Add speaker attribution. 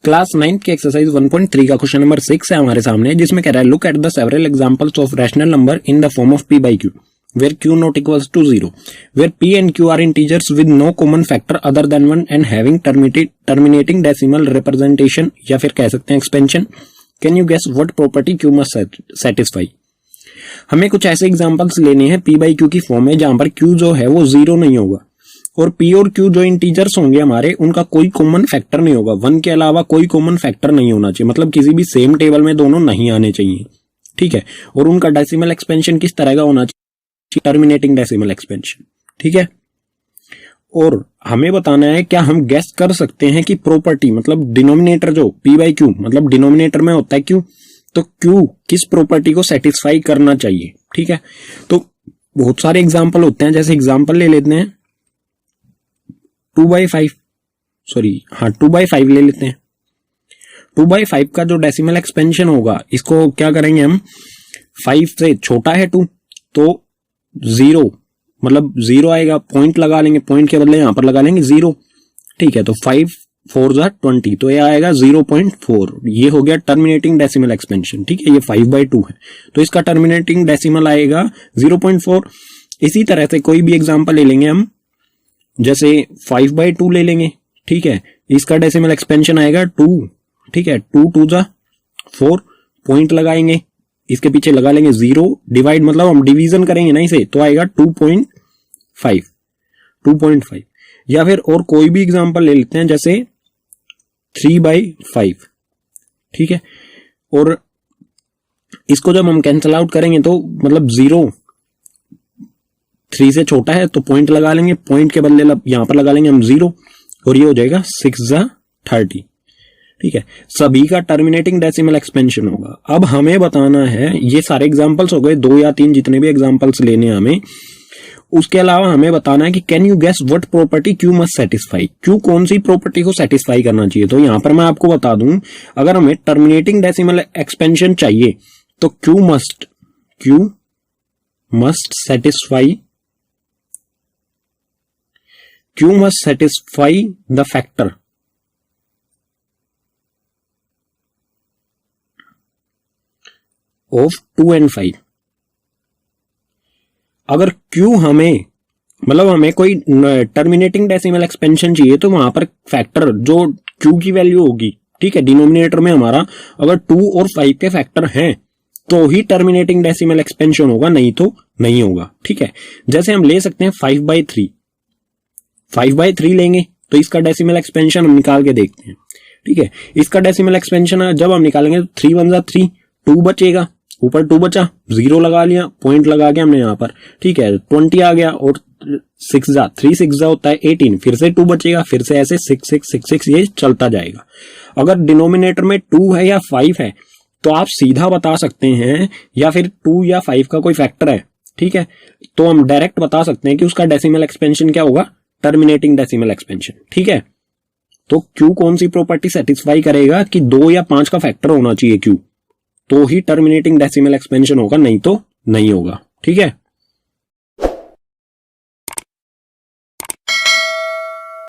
Speaker 1: Class 9 की exercise 1.3 का question number 6 है हमारे सामने, जिसमें कह रहा है look at the several examples of rational number in the form of p by q where q not equals to 0 where p and q are integers with no common factor other than 1 and having terminating decimal representation या फिर कह सकते हैं expansion. Can you guess what property q must satisfy. हमें कुछ ऐसे examples लेने हैं p by q की फॉर्म में जहां पर q जो है वो 0 नहीं होगा और p और q जो इंटीजर्स होंगे हमारे, उनका कोई कॉमन फैक्टर नहीं होगा। 1 के अलावा कोई कॉमन फैक्टर नहीं होना चाहिए, मतलब किसी भी सेम टेबल में दोनों नहीं आने चाहिए, ठीक है। और उनका डेसिमल एक्सपेंशन किस तरह का होना चाहिए, टर्मिनेटिंग डेसिमल एक्सपेंशन, ठीक है। और हमें बताना है क्या हम गेस कर सकते हैं कि प्रॉपर्टी मतलब डिनोमिनेटर जो p by q मतलब डिनोमिनेटर में होता है q, तो q किस प्रॉपर्टी को सेटिस्फाई करना चाहिए, ठीक है। तो बहुत सारे एग्जाम्पल होते हैं, जैसे एग्जाम्पल ले लेते हैं 2 by 5 ले लेते हैं। 2 by 5 का जो डेसिमल एक्सपेंशन होगा, इसको क्या करेंगे हम, 5 से छोटा है 2 तो 0 मतलब 0 आएगा, पॉइंट लगा लेंगे, पॉइंट के बदले यहां पर लगा लेंगे 0, ठीक है। तो 5 4 20 तो ये आएगा 0.4, ये हो गया टर्मिनेटिंग डेसिमल एक्सपेंशन, ठीक है। ये 5 by 2 है तो इसका टर्मिनेटिंग डेसिमल आएगा 0.4। इसी तरह से कोई भी एग्जांपल ले लेंगे हम, जैसे 5 by 2 ले लेंगे, ठीक है। इसका डेसिमल एक्सपेंशन आएगा 2, ठीक है। 2 2 4, पॉइंट लगाएंगे, इसके पीछे लगा लेंगे 0, डिवाइड मतलब हम डिवीजन करेंगे ना इसे, तो आएगा 2.5। या फिर और कोई भी एग्जांपल ले लेते हैं, जैसे 3 by 5, ठीक है। और इसको जब हम कैंसल आउट करेंगे तो मतलब 0 3 से छोटा है तो पॉइंट लगा लेंगे, पॉइंट के बदले यहां पर लगा लेंगे हम 0 और ये हो जाएगा 6 30, ठीक है। सभी का टर्मिनेटिंग डेसिमल एक्सपेंशन होगा। अब हमें बताना है, ये सारे एग्जांपल्स हो गए 2 या 3 जितने भी एग्जांपल्स लेने हैं हमें, उसके अलावा हमें बताना है कि can you guess what property q must satisfy. q कौन सी प्रॉपर्टी को सेटिस्फाई करना चाहिए। तो यहां पर मैं आपको बता दूं, अगर हमें टर्मिनेटिंग डेसिमल एक्सपेंशन चाहिए तो q must satisfy the factor of 2 and 5। अगर Q हमें मतलब हमें कोई टर्मिनेटिंग डेसिमल एक्सपेंशन चाहिए तो वहां पर फैक्टर जो Q की वैल्यू होगी, ठीक है, डिनोमिनेटर में हमारा अगर 2 और 5 के फैक्टर हैं तो ही टर्मिनेटिंग डेसिमल एक्सपेंशन होगा, नहीं तो नहीं होगा, ठीक है। जैसे हम ले सकते हैं 5 by 3 लेंगे तो इसका डेसिमल एक्सपेंशन हम निकाल के देखते हैं, ठीक है। इसका डेसिमल एक्सपेंशन जब हम निकालेंगे तो 3 1 3, 2 बचेगा, ऊपर 2 बचा, 0 लगा लिया, पॉइंट लगा के हमने यहाँ पर, ठीक है। 20 आ गया और 3 6 होता है 18, फिर से 2 बचेगा, फिर से ऐसे 6 6 6 6 ये चलता जाएगा। अगर डिनोमिनेटर में 2 है या 5 है तो आप सीधा बता सकते हैं, या फिर 2 या 5 का कोई फैक्टर है, ठीक है, तो हम डायरेक्ट बता सकते हैं कि उसका डेसिमल एक्सपेंशन क्या होगा, टर्मिनेटिंग डेसिमल एक्सपेंशन, ठीक है। तो Q कौन सी प्रॉपर्टी सेटिस्फाई करेगा कि 2 या 5 का फैक्टर होना चाहिए Q, तो ही टर्मिनेटिंग डेसिमल एक्सपेंशन होगा, नहीं तो नहीं होगा, ठीक है।